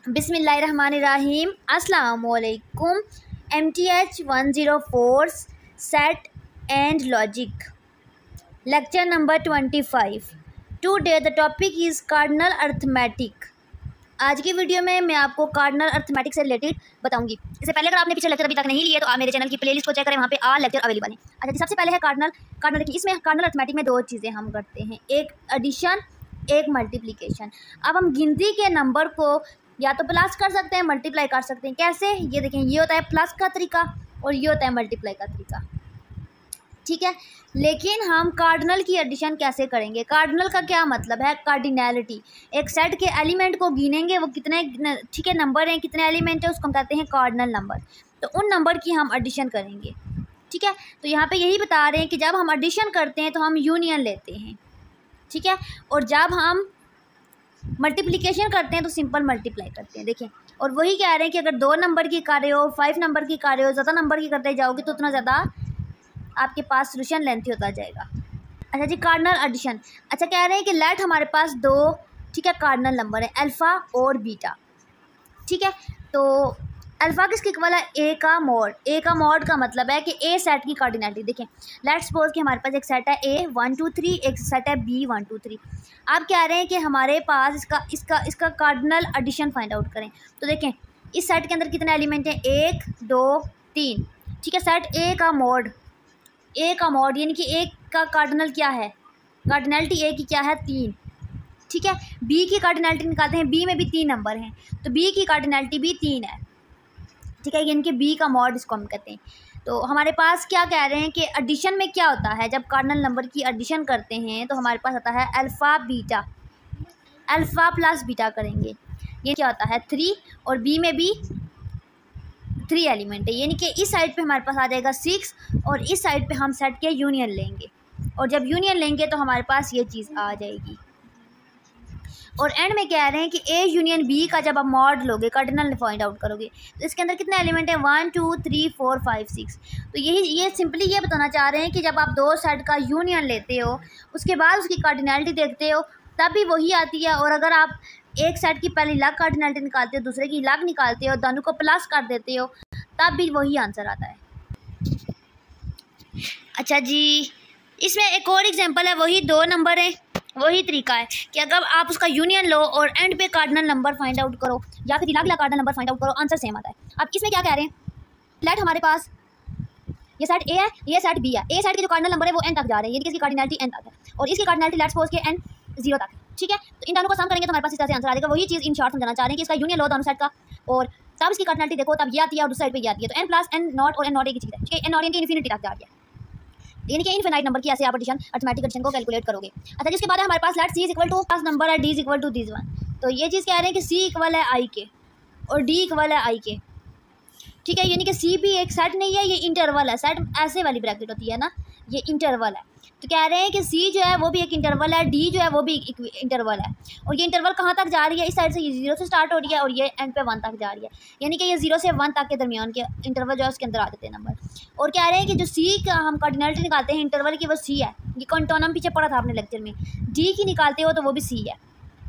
बिस्मिल्लाहिर्रहमानिर्रहीम। अस्सलामुअलैकुम। MTH 104 set and logic, lecture number 25। Today the topic is cardinal arithmetic. आज की वीडियो में मैं आपको कार्डिनल अर्थमेटिक से रिलेटेड बताऊंगी। इससे पहले अगर आपने पिछले लेक्चर अभी तक नहीं लिए तो आप मेरे चैनल की प्लेलिस्ट को चेक करें, वहाँ पे आल लेक्चर अवेलेबल है। अच्छा जी, सबसे पहले है कार्डिनल देखिए, इसमें कार्डिनल अर्थमेटिक में दो चीज़ें हम करते हैं, एक एडिशन, एक मल्टीप्लिकेशन। अब हम गिनती के नंबर को या तो प्लस कर सकते हैं, मल्टीप्लाई कर सकते हैं। कैसे? ये देखें, ये होता है प्लस का तरीका और ये होता है मल्टीप्लाई का तरीका, ठीक है। लेकिन हम कार्डिनल की एडिशन कैसे करेंगे? कार्डिनल का क्या मतलब है? कार्डिनैलिटी। एक सेट के एलिमेंट को गिनेंगे, वो कितने, ठीक है, नंबर हैं, कितने एलिमेंट है, उसको हम कहते हैं कार्डिनल नंबर। तो उन नंबर की हम एडिशन करेंगे, ठीक है। तो यहाँ पे यही बता रहे हैं कि जब हम एडिशन करते हैं तो हम यूनियन लेते हैं, ठीक है, और जब हम मल्टीप्लिकेशन करते हैं तो सिंपल मल्टीप्लाई करते हैं। देखें, और वही कह रहे हैं कि अगर 2 नंबर की कर रहे हो, 5 नंबर की कर रहे हो, ज़्यादा नंबर की करते जाओगे तो उतना ज़्यादा आपके पास सोल्यूशन लेंथी होता जाएगा। अच्छा जी, कार्डिनल एडिशन। अच्छा, कह रहे हैं कि लेट हमारे पास 2, ठीक है, कार्डिनल नंबर है, अल्फ़ा और बीटा, ठीक है। तो अल्फ़ा किसके इक्वल है? ए का मॉड। ए का मॉड का मतलब है कि ए सेट की कार्डिनैलिटी। देखें, लेट्स सपोज कि हमारे पास एक सेट है ए 1 2 3, एक सेट है बी 1 2 3। आप कह रहे हैं कि हमारे पास इसका कार्डिनल एडिशन फाइंड आउट करें। तो देखें, इस सेट के अंदर कितने एलिमेंट हैं? 1 2 3, ठीक है। सेट ए का मॉड यानी कि ए का कार्डिनल क्या है? कार्डिनैलिटी ए की क्या है? 3, ठीक है। बी की कार्डिनैलिटी निकालते हैं, बी में भी 3 नंबर हैं तो बी की कार्डिनैलिटी भी 3 है, ठीक है। यानी कि बी का मॉड इसको हम कहते हैं। तो हमारे पास क्या कह रहे हैं कि एडिशन में क्या होता है, जब कार्डिनल नंबर की एडिशन करते हैं तो हमारे पास आता है alpha beta, alpha plus beta करेंगे, ये क्या होता है? 3, और बी में भी 3 एलिमेंट है, यानी कि इस साइड पे हमारे पास आ जाएगा 6 और इस साइड पे हम सेट के यूनियन लेंगे, और जब यूनियन लेंगे तो हमारे पास ये चीज़ आ जाएगी। और एंड में कह रहे हैं कि ए यूनियन बी का जब आप मॉड लोगे, कार्डिनल फाइंड आउट करोगे, तो इसके अंदर कितने एलिमेंट हैं? 1 2 3 4 5 6। तो ये सिंपली ये बताना चाह रहे हैं कि जब आप 2 सेट का यूनियन लेते हो, उसके बाद उसकी कार्डिनैलिटी देखते हो, तब भी वही आती है। और अगर आप एक सेट की पहली अलग कार्डिनैलिटी निकालते हो, दूसरे की अलग निकालते हो, दोनों को प्लस कर देते हो, तब भी वही आंसर आता है। अच्छा जी, इसमें एक और एग्जाम्पल है, वही 2 नंबर है, वही तरीका है कि अगर आप उसका यूनियन लो और एंड पे कार्डिनल नंबर फाइंड आउट करो या फिर अलग अलग कार्डिनल नंबर फाइंड आउट करो, आंसर सेम आता है। अब इसमें क्या कह रहे हैं? लेट हमारे पास ये सेट ए है, ये सेट बी है। ए सेट के जो कार्डिनल नंबर है वो एन तक जा रहे हैं, यानी कि इसकी कार्डिनैलिटी एन तक है, और इसकी कार्डिनैलिटी लेट्स सपोज के एन 0 तक है, ठीक है। तो इन दोनों को सम करेंगे तो हमारे पास इस तरह से आंसर आ जाएगा। वही चीज़ इन शॉर्ट समझाना चाह रहे हैं कि इसका यूनियन लो दोनों सेट का, और तब इसकी कार्डिनैलिटी देखो, तब ये आती है और उस साइड पे ये आती है। तो एन प्लस एन नॉट और एन नॉट एक ही चीज़ है, ठीक है। एन नॉट यानी कि इन्फिनिटी तक जा रही है, यानी कि इनफिनाइट नंबर की ऐसे आप एडिशन, अर्थमेटिक एडिशन को कैलकुलेट करोगे। अच्छा, जिसके बाद हमारे पास लेट सी इक्वल टू पास नंबर है, d equal to this one. तो ये चीज़ कह रहे हैं कि सी इक्वल है आई के और डी इक्वल है आई के, ठीक है। यानी कि सी भी एक सेट नहीं है, ये इंटरवल है। सेट ऐसे वाली ब्रैकेट होती है ना, ये इंटरवल है। तो कह रहे हैं कि सी जो है वो भी एक इंटरवल है, डी जो है वो भी एक इंटरवल है, और ये इंटरवल कहाँ तक जा रही है? इस साइड से ये 0 से स्टार्ट हो रही है और ये एंड पे 1 तक जा रही है, यानी कि ये 0 से 1 तक के दरमियान के इंटरवल जो है उसके अंदर आ जाते हैं नंबर। और कह रहे हैं कि जो सी का हम कार्डिनैलिटी निकालते हैं इंटरवल की, वो सी है। ये कंटोनम पीछे पढ़ा था आपने लेक्चर में। डी की निकालते हो तो वो भी सी है,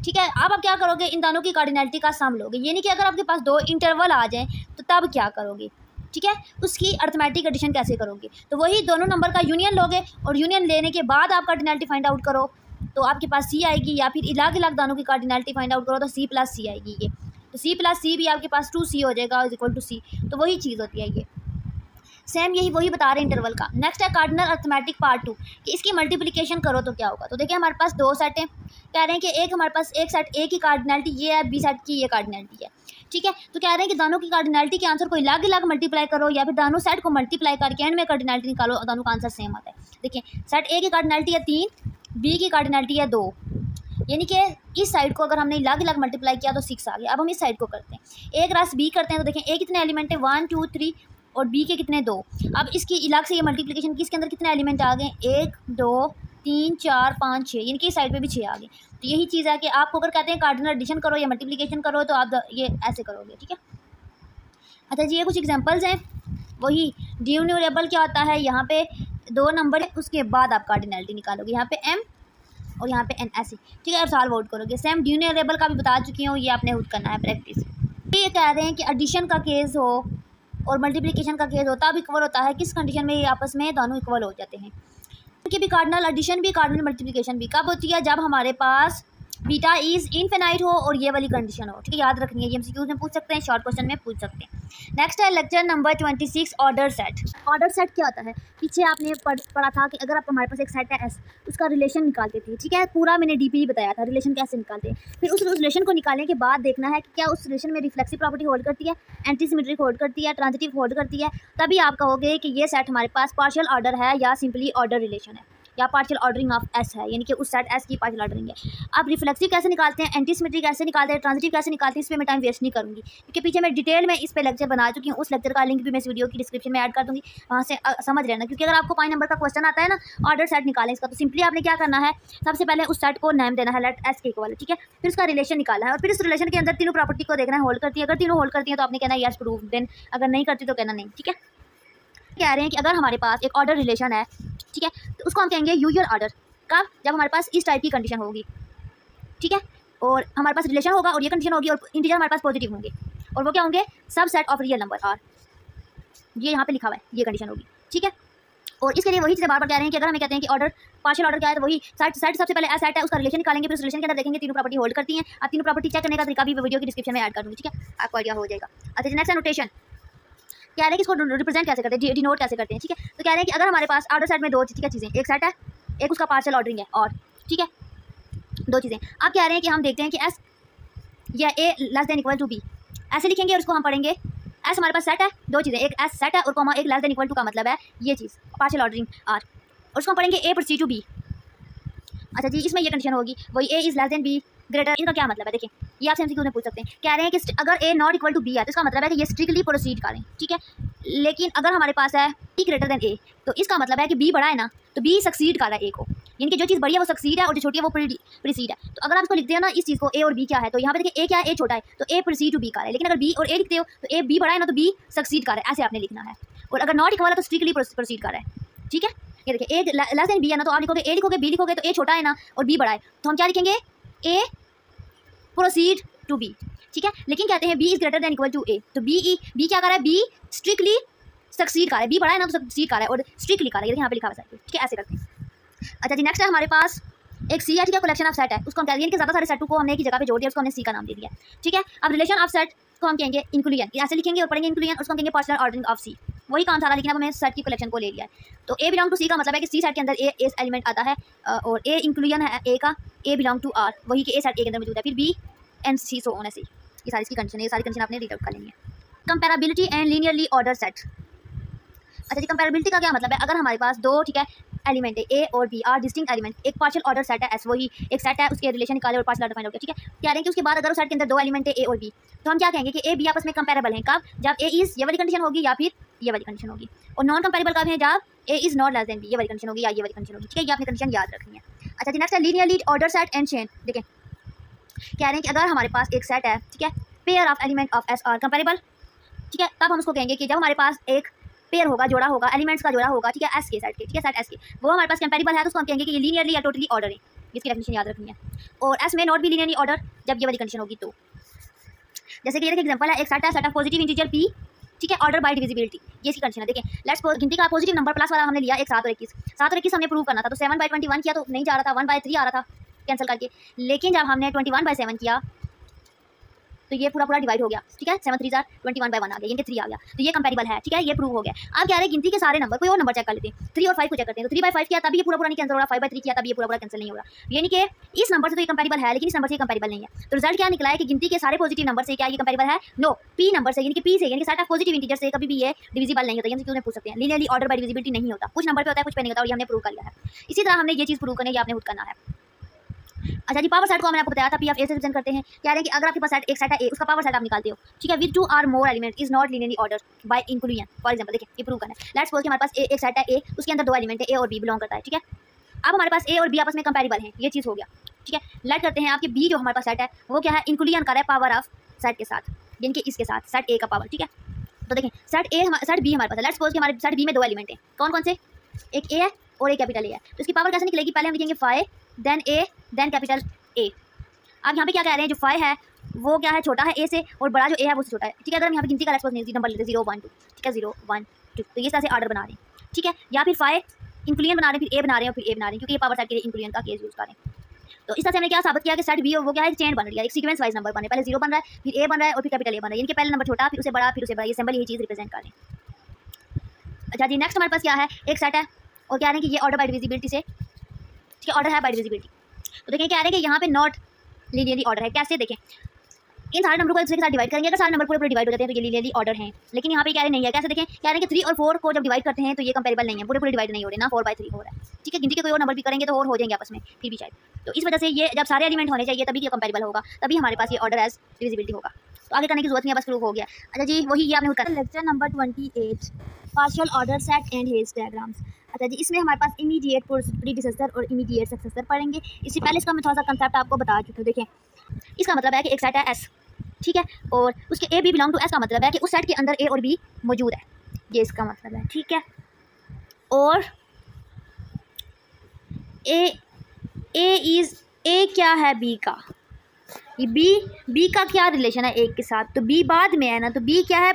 ठीक है। अब आप क्या करोगे? इन दोनों की कार्डिनैलिटी का सम लोगे, यानी कि अगर आपके पास 2 इंटरवल आ जाएँ तो तब क्या करोगे, ठीक है। उसकी अर्थमेटिक एडिशन कैसे करोगे? तो वही दोनों नंबर का यूनियन लोगे, और यूनियन लेने के बाद आप कार्डिनैलिटी फाइंड आउट करो तो आपके पास सी आएगी, या फिर अलग अलग दोनों की कार्डिनैलिटी फाइंड आउट करो तो सी प्लस सी आएगी। ये तो सी प्लस सी भी आपके पास 2c हो जाएगा इज इक्वल टू सी। तो वही चीज़ होती है, ये सेम यही वही बता रहे हैं इंटरवल का। नेक्स्ट है कार्डिनल अर्थमेटिक पार्ट 2, कि इसकी मल्टीप्लिकेशन करो तो क्या होगा। तो देखिए, हमारे पास 2 सेट हैं। कह रहे हैं कि एक हमारे पास एक सेट ए की कार्डिनैलिटी ये है, बी सेट की ये कार्डिनैलिटी है, ठीक है। तो कह रहे हैं कि दोनों की कार्डिनैलिटी के आंसर को अलग अलग मल्टीप्लाई करो, या फिर दोनों सेट को मल्टीप्लाई करके एंड में कार्डिनैलिटी निकालो, दोनों का आंसर सेम आता है। देखिए, सेट ए की कार्डिनैलिटी है 3, बी की कार्डिनैलिटी है 2, यानी कि इस साइड को अगर हमने अलग अलग मल्टीप्लाई किया तो 6 आ गया। अब हम इस साइड को करते हैं, एक रस बी करते हैं। तो देखें, ए कितने एलिमेंट है? 1 2 3, और बी के कितने? 2। अब इसकी अलग से ये मल्टीप्लिकेशन की, इसके अंदर कितने एलिमेंट आ गए? 1 2 3 4 5 6, यानी कि इस साइड पे भी 6 आ गए। तो यही चीज़ है कि आपको अगर कहते हैं कार्डिनल एडिशन करो या मल्टीप्लिकेशन करो तो आप ये ऐसे करोगे, ठीक है। अच्छा जी, ये कुछ एग्जांपल्स हैं। वही ड्यून्यूरेबल क्या होता है? यहाँ पे 2 नंबर है, उसके बाद आप कार्डिनैलिटी निकालोगे, यहाँ पे m और यहाँ पे n ऐसे, ठीक है। और सॉल्व आउट करोगे। सेम ड्यून्यूरेबल का भी बता चुकी हूँ, ये आपने खुद करना है प्रैक्टिस। ये कह रहे हैं कि एडिशन का केस हो और मल्टीप्लिकेशन का केस हो तब इक्वल होता है किस कंडीशन में ये आपस में दोनों इक्वल हो जाते हैं। क्योंकि भी कार्डिनल एडिशन भी कार्डिनल मल्टीप्लिकेशन भी कब होती है, जब हमारे पास बीटा इज़ इनफिनाइट हो और ये वाली कंडीशन हो। ठीक है, याद रखनी है, ये एमसीक्यूज में पूछ सकते हैं, शॉर्ट क्वेश्चन में पूछ सकते हैं। नेक्स्ट है lecture number 26 order set. Order set क्या होता है, पीछे आपने पढ़ा था कि अगर आप हमारे पास एक सेट है एस, उसका रिलेशन निकालते थे। ठीक है, पूरा मैंने डीपी बताया था रिलेशन कैसे निकालते हैं। फिर उस रिलेशन को निकालने के बाद देखना है कि क्या उस रिलेशन में रिफ्लेक्सिव प्रॉपर्टी होल्ड करती है, एंटी सिमेट्रिक होल्ड करती है, ट्रांजिटिव होल्ड करती है। तभी आप कहोगे कि ये सेट हमारे पास पार्शियल ऑर्डर है या सिंपली ऑर्डर रिलेशन है या पार्शियल ऑर्डरिंग ऑफ एस है, यानी कि उस सेट एस की पार्शियल ऑर्डरिंग है। आप रिफ्लेक्सिव कैसे निकालते हैं, एंटी सिमेट्रिक कैसे निकालते हैं, ट्रांजिटिव कैसे निकालते हैं, इस पर मैं टाइम वेस्ट नहीं करूँगी क्योंकि पीछे मैं डिटेल में इस पे लेक्चर बना चुकी हूँ। उस लेक्चर का लिंक भी मैं इस वीडियो की डिस्क्रिप्शन में ऐड कर दूँगी, वहाँ से समझ लेना। क्योंकि अगर आपको 5 नंबर का क्वेश्चन आता है ना ऑर्डर सेट निकालें इसका, तो सिंपली आपने क्या करना है, सबसे पहले उस सेट को नेम देना है लेट एस के इक्वल। ठीक है, फिर उसका रिलेशन निकालना है और फिर उस रिलेशन के अंदर तीनों प्रॉपर्टी को देखना है होल्ड करती है। अगर तीनों होल्ड करती है तो आपने कहना है यस प्रूव, देन अगर नहीं करती तो कहना नहीं। ठीक है, कह रहे हैं कि अगर हमारे पास एक ऑर्डर रिलेशन है, ठीक है, तो उसको हम कहेंगे यूजुअल ऑर्डर। कब, जब हमारे पास इस टाइप की कंडीशन होगी। ठीक है, और हमारे पास रिलेशन होगा और ये कंडीशन होगी और इंटीजर हमारे पास पॉजिटिव होंगे और वो क्या होंगे, सब set of real number are. ये यहाँ पे लिखा हुआ है, ये कंडीशन होगी। ठीक है, और इसके लिए वही चीज़ बार बार कह रहे हैं कि अगर हमें कहते हैं कि ऑर्डर पार्शियल ऑर्डर क्या है, तो वही सेट सबसे पहले सेट है, उसका रिलेशन निकालेंगे, फिर उस रिलेशन के अंदर देखेंगे तीनों प्रॉपर्टी होल्ड करती हैं। आप तीनों प्रॉपर्टी चेक करने का तरीका भी वीडियो की डिस्क्रिप्शन में ऐड कर दूँगी। ठीक है, आपको आइडिया हो जाएगा। अच्छा, नेक्स्ट है नोटेशन। कह रहे हैं कि इसको रिप्रेजेंट कैसे करते हैं, डिनोट कैसे करते हैं। ठीक है, तो कह रहे हैं कि अगर हमारे पास ऑर्डर सेट में दो चीज़ें, एक सेट है, एक उसका पार्शियल ऑर्डरिंग है, और ठीक है दो चीज़ें। आप कह रहे हैं कि हम देखते हैं कि एस या a less than equal to b ऐसे लिखेंगे और उसको हम पढ़ेंगे एस हमारे पास सेट है, दो चीज़ें, एक एस सेट है और कॉमा एक लेस देन इक्वल टू का मतलब है ये चीज़ पार्शियल ऑर्डरिंग आर, और उसको हम पढ़ेंगे ए प्रोसीड टू बी। अच्छा जी, इसमें ये कंडीशन होगी वही A is less than be greater. इनका क्या मतलब है, देखिए ये आपसे एमसीक्यू में पूछ सकते हैं। कह रहे हैं कि अगर ए नॉट इक्वल टू बी है तो इसका मतलब है कि ये स्ट्रिक्टली प्रोसीड करें। ठीक है, लेकिन अगर हमारे पास है बी ग्रेटर देन ए तो इसका मतलब है कि बी बड़ा है ना, तो बी सक्सीड कर रहा है ए को, यानी कि जो चीज़ बड़ी है वो सक्सीड है और जो छोटी है वो प्रीसीड है। तो अगर आप इसको लिखते हो ना इस चीज़ को ए और बी क्या है, तो यहाँ पे देखिए ए क्या है, ए छोटा है तो ए प्रीसीड टू बी कर रहा है। लेकिन अगर बी और ए लिखते हो तो ए बी बड़ा है ना तो बी सक्सीड कर रहा है, ऐसे आपने लिखना है। और अगर नॉट इक्वल है तो स्ट्रिक्टली प्रोसीड कर रहा है। ठीक है, ये देखिए ए लेस देन बी है ना, तो आप लिखोगे ए लिखोगे, बी लिखोगे तो ए छोटा है ना और बी बड़ा है, तो हम क्या लिखेंगे ए प्रोसीड टू बी। ठीक है, लेकिन कहते हैं b is greater than equal to a, तो बी क्या कर रहा है, बी स्ट्रिक्टली सक्सीड कर रहा है, बी बड़ा है ना तो सक्सीड कर रहा है और स्ट्रिक्टली कर रहा है, यहाँ पे लिखा हुआ है। ठीक है, ऐसे करते हैं। अच्छा जी, नेक्स्ट है हमारे पास एक सी है। ठीक है, कलेक्शन ऑफ सेट है, उसको हम कह रहे हैं कि ज़्यादा सारे सेटों को हमने एक ही जगह पे जोड़ दिया, उसको हमने सी का नाम दे दिया। ठीक है, अब रिलेशन ऑफ सेट को हम कहेंगे इंक्लूजन, ऐसे लिखेंगे और पढ़ेंगे इंक्लूजन, उसको हम कहेंगे पार्शियल ऑर्डरिंग ऑफ सी। वही काम था, लेकिन अब हमने सेट की कलेक्शन को ले लिया है। तो ए बिलोंग टू सी का मतलब है कि सी सेट के अंदर ए एलिमेंट आता है और ए इंक्लूजन है ए का, ए बिलोंग टू आर, वही कि ए सेट ए के अंदर मौजूद है, फिर B and C so on ऐसे। ये सारी इसकी कंडीशन है, ये सारी कंडीशन आपने रीड आउट कर लेनी है। कंपैरेबिलिटी एंड लीनियरली ऑर्डर सेट। अच्छा जी, कंपैरेबिलिटी का क्या मतलब है, अगर हमारे पास दो ठीक है एलिमेंट है ए और बी आर डिस्टिंक्ट एलिमेंट, एक पार्शियल ऑर्डर सेट है एस, वही एक सेट है, उसके रिलेशन निकाले और पार्शियल ऑर्डर फाइंड आउट किया। ठीक है, कह रहे हैं कि उसके बाद अगर उस सेट के अंदर दो एलिमेंट है ए और बी, तो हम क्या कहेंगे कि ए बी आपस में कंपैरेबल हैं कब, जब ए इज़ ये वाली कंडीशन होगी या फिर ये वाली कंडीशन होगी, और नॉन कंपैरेबल कब है, जब A is not less than B, ये वाली कंडीशन होगी या ये वाली कंडीशन होगी। ठीक है, ये आपने कंडीशन याद रखनी है। अच्छा जी, नेक्स्ट है linearly order set and chain. देखें, कह रहे हैं कि अगर हमारे पास एक सेट है, ठीक है, pair of element of S R comparable, ठीक है, तब हम उसको कहेंगे कि जब हमारे पास एक पेयर होगा, जोड़ा होगा, एलिमेंट्स का जोड़ा होगा, ठीक है, एस के सेट के, ठीक है, सेट एस के, वो हमारे पास कंपैरेबल है, तो उसको हम कहेंगे कि ये लीनियरली या टोटली ऑर्डर है। इसकी डेफिनेशन याद रखनी है। और एस में नॉट भी लीनियरली ऑर्डर जब ये वाली कंडीशन होगी तो, जैसे कि ये देखिए एग्जांपल है, एक सेट है, set of positive integer P, ठीक है, ऑर्डर बाय डिविजिबिलिटी, ये इसकी कंडीशन है। देखिए लेट्स सपोज गिनती का पॉजिटिव नंबर प्लस वाला हमने लिया एक 7 और 21, 7 और 21 हमने प्रूव करना था, तो 7/21 किया तो नहीं जा रहा था, 1/3 आ रहा था कैंसिल करके, लेकिन जब हमने 21/7 किया तो ये पूरा डिवाइड हो गया। ठीक है, 7 3 21/1 आ गया, यानी कि 3 आ गया, तो ये कंपैरेबल है। ठीक है, ये प्रूव हो गया। आप कह रहे हैं गिनती के सारे नंबर, कोई और नंबर चेक कर लेते हैं, 3 और 5 को चेक करते हैं, तो 3/5 किया तभी ये पूरा नहीं कैंसिल हो रहा, 5/3 किया तभी ये पूरा कैंसिल नहीं हो रहा, यानी कि इस नंबर से तो ये कंपैरेबल है लेकिन इस नंबर से कंपैरेबल नहीं है। तो रिजल्ट क्या निकला है कि गिनती के सारे पॉजिटिव नंबर से क्या ये कंपैरेबल है, नो, पी नंबर से, यानी कि पी से, यानी कि सेट ऑफ पॉजिटिव इंटीजर से कभी भी ये डिविजिबल नहीं होता, यानी क्यों पूछ सकते हैं लीनियरली ऑर्डर बाय डिविजिबिलिटी नहीं होता, कुछ नंबर पे होता है कुछ पे नहीं होता, और ये हमने प्रूव कर लिया है। इसी तरह हमने ये चीज़ प्रूव करने की आपने खुद करना है। अच्छा जी, पावर सेट को मैंने आपको बताया था, पी ऑफ ए से रिप्रेजेंट करते हैं। कह रहे हैं कि अगर आपके पास सेट एक सेट है ए, उसका पावर सेट आप निकालते हो, ठीक है, विद 2 और मोर element is not linearly order by inclusion. For example देखिए, ये प्रूव करना है। लेट्स सपोज कि हमारे पास एक सेट है ए, उसके अंदर 2 एलिमेंट है ए और बी बिलोंग करता है। ठीक है, अब हमारे पास ए और बी आपस में कंपैरेबल हैं, ये चीज़ हो गया। ठीक है, लेट करते हैं आपके बी जो हमारे पास सेट है वो क्या है, इंक्लूजन कर रहा है पावर ऑफ सेट के साथ, यानी कि इसके साथ सेट ए का पावर। ठीक है, तो देखें सेट ए सेट बी हमारे पास है। लेट्स सपोज कि हमारे सेट बी में 2 एलिमेंट हैं, कौन कौन से, एक ए है और एक कैपिटल ए है, तो इसकी पावर कैसे निकलेगी, पहले हम लिखेंगे phi then A then capital A. अब यहाँ पे क्या कह रहे हैं, जो फाई है वो क्या है, छोटा है ए से, और बड़ा जो ए है वो छोटा है, ठीक है। अगर हम यहाँ पे गिनती का एक्सपोनेंशियल नंबर लेते हैं 0 1 2, ठीक है, 0 1 2, तो ये तरह से ऑर्डर बना रहे हैं, ठीक है। या फिर 5 इंक्लूजन बना रहे हैं, फिर ए बना रहे हैं, और फिर ए बना रहे हैं, क्योंकि ये पावर सेट के लिए इंक्लूजन का केस यूज़ करें। तो इस तरह से हमने क्या साबित किया कि सेट बी वो क्या है, चेन बन रही है, एक सीक्वेंस वाइज नंबर बने, पहले 0 बन रहा है, फिर ए बन रहा है, और फिर कैपिटल ए बन रहा है, यानी कि पहले नंबर छोटा, फिर उसे बड़ा, फिर उसे बड़ा, ये सिंबल यही चीज़ रिप्रेजेंट कर रहे हैं। अच्छा जी, नेक्स्ट हमारे पास क्या है, एक सेट है और कह रहे हैं कि ये ऑर्डर बाय डिविजिबिलिटी से, ठीक है, ऑर्डर है बाय डिविजिबिलिटी। तो देखें कह रहे हैं कि यहाँ पे नॉट लीनियरली ऑर्डर है, कैसे देखें, इन सारे नंबर को एक दूसरे के साथ डिवाइड करेंगे, अगर सारे नंबर पूरे डिवाइड हो जाते हैं तो ये लीनियरली ऑर्डर हैं, लेकिन यहाँ पे कह रहे नहीं है, कैसे देखें, कह रहे हैं कि 3 और 4 को जब डिवाइड करते हैं तो ये कंपेरेबल नहीं है, पूरे डिवाइड नहीं हो रहे ना, 4/3 हो रहा है, ठीक है। गिनती के कोई और नंबर भी करेंगे तो और हो जाएंगे आपस में फिर भी शायद, तो इस वजह से ये जब सारे एलिमेंट होने चाहिए तभी ये कंपेरेबल होगा, तभी हमारे पास ये ऑर्डर एज डिविजिबिलिटी होगा। तो आगे करने की जरूरत नहीं है, बस प्रूफ हो गया। अच्छा जी, वही ये आपने कर lecture number 28 partial order set and hedge diagrams. अच्छा जी, इसमें हमारे पास इमीडिएट प्रीडिसेसर और इमीडिएट सक्सेसर पढ़ेंगे। इससे पहले इसका मैं थोड़ा सा कंसेप्ट आपको बता चुकी हूँ। देखें, इसका मतलब है कि एक सेट है एस, ठीक है, और उसके A B belong to S का मतलब है कि उस सेट के अंदर ए और बी मौजूद है, ये इसका मतलब है, ठीक है। और ए क्या है बी का, ये बी का क्या रिलेशन है एक के साथ, तो बी बाद में है ना, तो बी क्या है,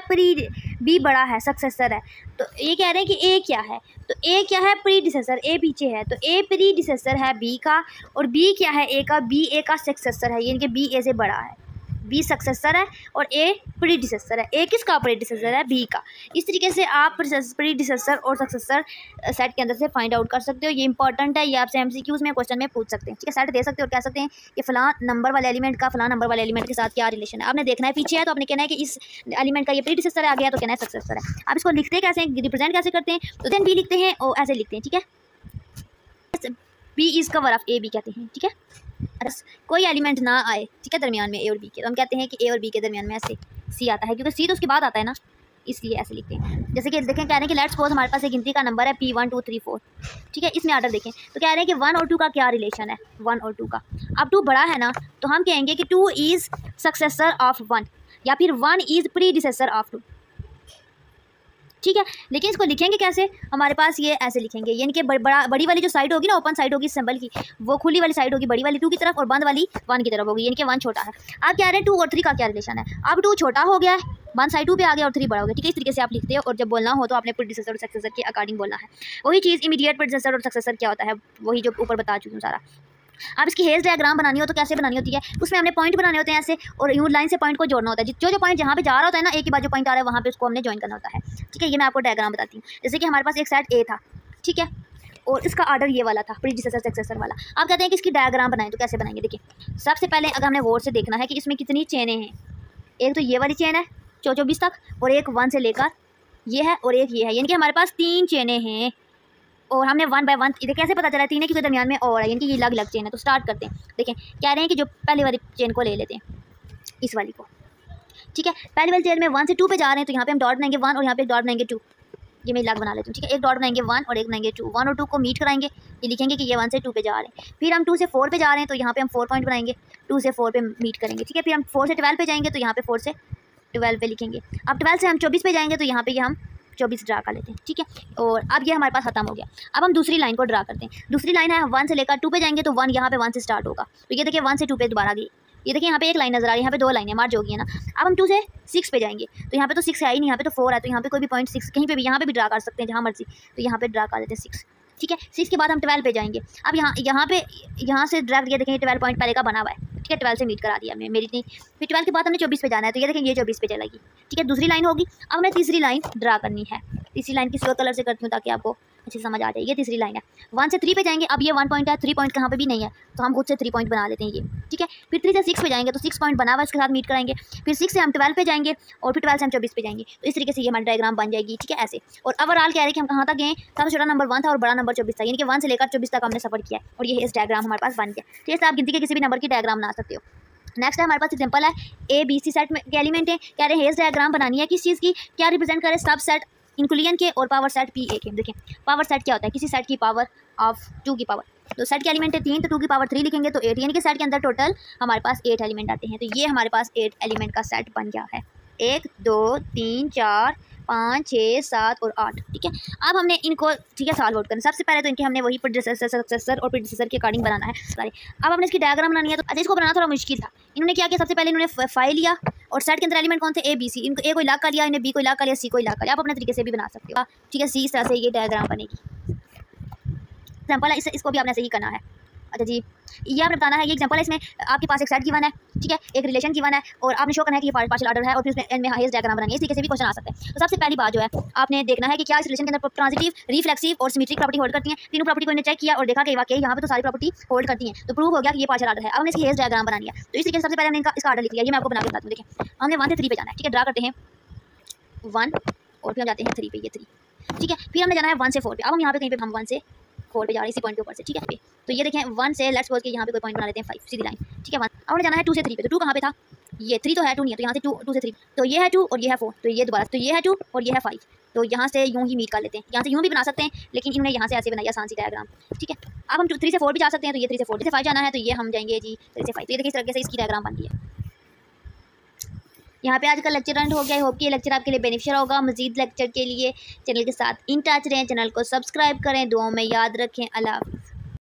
बी बड़ा है, सक्सेसर है। तो ये कह रहे हैं कि ए क्या है, तो ए क्या है, प्रीडिसेसर, ए पीछे है, तो ए प्रीडिसेसर है बी का, और बी क्या है ए का, बी ए का सक्सेसर है, यानी कि बी ए से बड़ा है, बी सक्सेसर है और ए प्रीडिसेसर है। ए किसका प्रीडिसेसर है, बी का। इस तरीके से आप प्रीडिसेसर और सक्सेसर सेट के अंदर से फाइंड आउट कर सकते हो, ये इंपॉर्टेंट है, ये आपसे एमसीक्यूज में क्वेश्चन में पूछ सकते हैं, ठीक है। सेट दे सकते हो और कह सकते हैं कि फलां नंबर वाले एलिमेंट का फलां नंबर वाले एलिमेंट के साथ क्या रिलेशन है। आपने देखना है पीछे है तो आपने कहना है कि इस एलिमेंट का ये प्रीडिसेसर है, आ गया तो कहना है सक्सेसर है। आप इसको लिखते कैसे हैं, रिप्रेजेंट कैसे करते हैं, तो देन बी लिखते हैं और ऐसे लिखते हैं, ठीक है। B is cover of A B कहते हैं, ठीक है। कोई एलिमेंट ना आए, ठीक है, दरमियान में ए और बी के, तो हम कहते हैं कि ए और बी के दरमियान में ऐसे सी आता है, क्योंकि सी तो उसके बाद आता है ना, इसलिए ऐसे लिखते हैं। जैसे कि देखें, कह रहे हैं कि लेट्स सपोज हमारे पास एक गिनती का नंबर है P 1 2 3 4, ठीक है। इसमें ऑर्डर देखें तो कह रहे हैं कि 1 और 2 का क्या रिलेशन है, 1 और 2 का। अब 2 बड़ा है ना, तो हम कहेंगे कि 2 इज़ सक्सेसर ऑफ 1, या फिर 1 इज़ प्रीडिसेसर ऑफ 2, ठीक है। लेकिन इसको लिखेंगे कैसे, हमारे पास ये ऐसे लिखेंगे, यानी कि बड़ी वाली जो साइड होगी ना, ओपन साइड होगी सिंबल की, वो खुली वाली साइड होगी बड़ी वाली 2 की तरफ, और बंद वाली 1 की तरफ होगी, यानी कि 1 छोटा है। आप कह रहे हैं 2 और 3 का क्या रिलेशन है, अब 2 छोटा हो गया है, 1 साइड 2 पे आ गया और 3 बड़ा हो गया, ठीक है। इस तरीके से आप लिखते हो, और जब बोलना हो तो आपने प्रीडिसेसर और सक्सेसर के अकॉर्डिंग बोलना है। वही चीज़ इमीडिएट प्रीडिसेसर और सक्सेसर क्या होता है, वही जो ऊपर बता चुकी हूँ सारा। आप इसकी हेज डायग्राम बनानी हो तो कैसे बनानी होती है, उसमें हमने पॉइंट बनाने होते हैं ऐसे, और यूँ लाइन से पॉइंट को जोड़ना होता है, जो पॉइंट जहाँ पे जा रहा होता है ना, एक ही बाजू पॉइंट आ रहा है, वहाँ पे उसको हमने ज्वाइन करना होता है, ठीक है। ये मैं आपको डायग्राम बताती हूँ। जैसे कि हमारे पास एक सेट ए था, ठीक है, और इसका ऑर्डर ये वाला था, प्रीडिसेसर सक्सेसर वाला। आप कहते हैं कि इसकी डायग्राम बनाएं, तो कैसे बनाएंगे, देखिए सबसे पहले अगर हमने गौर से देखना है कि इसमें कितनी चेनें हैं, एक तो ये वाली चेन है 24 तक, और एक 1 से लेकर ये है, और एक ये है, यानी कि हमारे पास 3 चेनें हैं, और हमने 1 बाय 1 इधर कैसे पता चला 3 है, क्योंकि दरमियान में और है, यानी कि ये अलग अलग चेन है। तो स्टार्ट करते हैं। देखें, कह रहे हैं कि जो पहले वाली चेन को ले लेते हैं, इस वाली को, ठीक है। पहले वाली चेन में 1 से 2 पे जा रहे हैं, तो यहाँ पे हम डॉट बनाएंगे 1, और यहाँ पे एक डॉट बनाएंगे 2, ये मैं अलग बना लेती हूँ, ठीक है। एक डॉट बनाएंगे 1 और एक बनाएंगे 2, 1 और 2 को मीट कराएंगे, ये लिखेंगे कि ये 1 से 2 पे जा रहे हैं। फिर हम 2 से 4 पे जा रहे हैं, तो यहाँ पे हम 4 पॉइंट बनाएंगे, 2 से 4 पे मीट करेंगे, ठीक है। फिर हम 4 से 12 पे जाएंगे, तो यहाँ पे 4 से 12 पे लिखेंगे। अब 12 से हम 24 पे जाएंगे, तो यहाँ पे हम 24 ड्रा कर लेते हैं, ठीक है। और अब ये हमारे पास खत्म हो गया। अब हम दूसरी लाइन को ड्रा करते हैं। दूसरी लाइन है 1 से लेकर 2 पे जाएंगे, तो 1 यहाँ पे 1 से स्टार्ट होगा, तो ये देखिए 1 से 2 पे दोबारा गई, ये देखिए यहाँ पे एक लाइन नजर आ रही है, यहाँ पे 2 लाइनें मार्च होगी है ना। अब हम 2 से 6 पे जाएंगे, तो यहाँ पे तो 6 है ही नहीं, यहाँ पे तो 4 है, तो यहाँ पे कोई भी पॉइंट 6 कहीं पे भी यहाँ पे भी ड्रा कर सकते हैं जहाँ मर्जी, तो यहाँ पे ड्रा कर देते हैं 6, ठीक है। 6 के बाद हम 12 पे जाएंगे। अब यहाँ से ड्रा किया, देखेंगे 12 पॉइंट पहले का बना हुआ है, ठीक है। 12 से मीट करा दिया हमने, मेरी नहीं। फिर 12 के बाद हमने 24 पे जाना है, तो ये देखेंगे ये 24 पे चलेगी, ठीक है। दूसरी लाइन होगी। अब हमें तीसरी लाइन ड्रा करनी है। तीसरी लाइन किसी और कलर से करती हूँ ताकि आपको अच्छी समझ आ जाए। ये तीसरी लाइन है। 1 से 3 पे जाएंगे, अब ये 1 पॉइंट है, 3 पॉइंट कहाँ पे भी नहीं है, तो हम खुद से 3 पॉइंट बना लेते हैं ये, ठीक है। फिर 3 से 6 पे जाएंगे, तो 6 पॉइंट बना हुआ इसके साथ मीट कराएंगे। फिर 6 से हम 12 पे जाएंगे, और फिर 12 से हम 24 पे जाएंगे। तो इस तरीके से ये हमारी डायग्राम बन जाएगी, ठीक है, ऐसे। और ओवरऑल कह रहे हैं कि हम कहाँ तक गए, सबसे छोटा नंबर 1 था और बड़ा नंबर 24 था, यानी कि 1 से लेकर 24 तक हमने सफर किया, और ये इस डायग्राम हमारे पास बन गया, ठीक है। आप गिनती के किसी भी नंबर की डायग्राम बना सकते हो। नेक्स्ट है हमारे पास एग्जांपल है ABC सेट में के एलिमेंट है, कह रहे हैं हेज डायग्राम बनानी है किस चीज़ की, क्या रिप्रेजेंट करे, सब सेट इंक्लूजन के और पावर सेट PA के। देखें पावर सेट क्या होता है, किसी सेट की पावर ऑफ 2 की पावर, तो सेट के एलिमेंट है 3, तो 2 की पावर 3 लिखेंगे, तो 8, यानी कि सेट के अंदर टोटल हमारे पास 8 एलिमेंट आते हैं। तो ये हमारे पास 8 एलिमेंट का सेट बन गया है। 1 2 3 4 5, 6, 7 और 8। ठीक है, अब हमने इनको ठीक है सॉल्व आउट करना। सबसे पहले तो इनके हमने वही सक्सेसर और प्रीडिसेसर के अकॉर्डिंग बनाना है सारे। अब हमने इसकी डायग्राम बनानी है, तो अच्छा इसको बनाना थोड़ा मुश्किल था। इन्होंने क्या किया, सबसे पहले इन्होंने फाइव लिया और सेट के अंदर एलिमेंट कौन थे, ए बी सी। इनको ए को लॉक कर लिया, इन्हें बी को लॉक कर लिया, सी को लॉक कर लिया। आप अपने तरीके से भी बना सकते हो। ठीक है, सी इस तरह से ये डायग्राम बनेगी। एग्जाम्पल है, इसको भी आपने सही करना है। अच्छा जी, ये आपने बताना है, ये एग्जांपल है। इसमें आपके पास एक सेट गिवन है, ठीक है, एक रिलेशन गिवन है और आपने शो करना है कि ये पार्शियल ऑर्डर है और फिर उसमें एंड में हाईएस्ट डायग्राम बनानी है। इस तरीके से भी क्वेश्चन आ सकते हैं। तो सबसे पहली बात जो है आपने देखना है कि क्या इस रिलेशन के अंदर ट्रांजिटिव, रिफ्लेक्सिव और सिमेट्रिक प्रॉपर्टी होल्ड करती हैं। तीनों प्रॉपर्टी को इन्होंने चेक किया और देखा कि वाकई यहाँ पे तो सारी प्रॉपर्टी होल्ड करती हैं, तो प्रूव हो गया कि ये पार्शियल ऑर्डर है। अब हमने इसकी हाईएस्ट डायग्राम बनानी है। तो इस तरीके से सबसे पहले हमने इसका ऑर्डर लिख लिया। ये मैं आपको बना के बताता हूँ। देखिए, हमने 1 से 3 पे जाना है। ठीक है, ड्रा करते हैं 1 और फिर हम जाते हैं 3 पे, ये 3। ठीक है, फिर हमने जाना है 1 से 4 पे। अब हम यहाँ पे कहीं पे हम 1 से 4 पे जा रहे हैं, इसी पॉइंट के ऊपर से। ठीक है, तो ये देखें 1 से लेट्स सपोज कि यहाँ पे कोई पॉइंट बना लेते हैं 5, सीधी लाइन। ठीक है, 1। अब हमें जाना है 2 से 3 पे। तो 2 कहाँ पे था, ये 3 तो है, 2 नहीं है, तो यहाँ से 2 से 3, तो ये है 2 और ये है 4, तो ये दोबारा, तो ये है 2 और ये है 5, तो यहाँ से यूँ ही मीट कर लेते हैं। यहाँ से यूँ भी बना सकते हैं, लेकिन इन्होंने यहाँ से ऐसे बनाया आसान सी डायग्राम। ठीक है, अब हम 3 से 4 भी जा सकते हैं, तो ये 3 से 4, 3 से 5 जाना है, तो ये हम जाएंगे जी 3 से 5। तो ये देखिए इस तरीके से इसकी डायग्राम बन गई है। यहाँ पे आज का लेक्चर एंड हो गया। होप कि ये लेक्चर आपके लिए बेनिफिशियल होगा। मजीद लेक्चर के लिए चैनल के साथ इन टच रहें, चैनल को सब्सक्राइब करें, दुआओं में याद रखें। अल्लाह हाफ़िज़।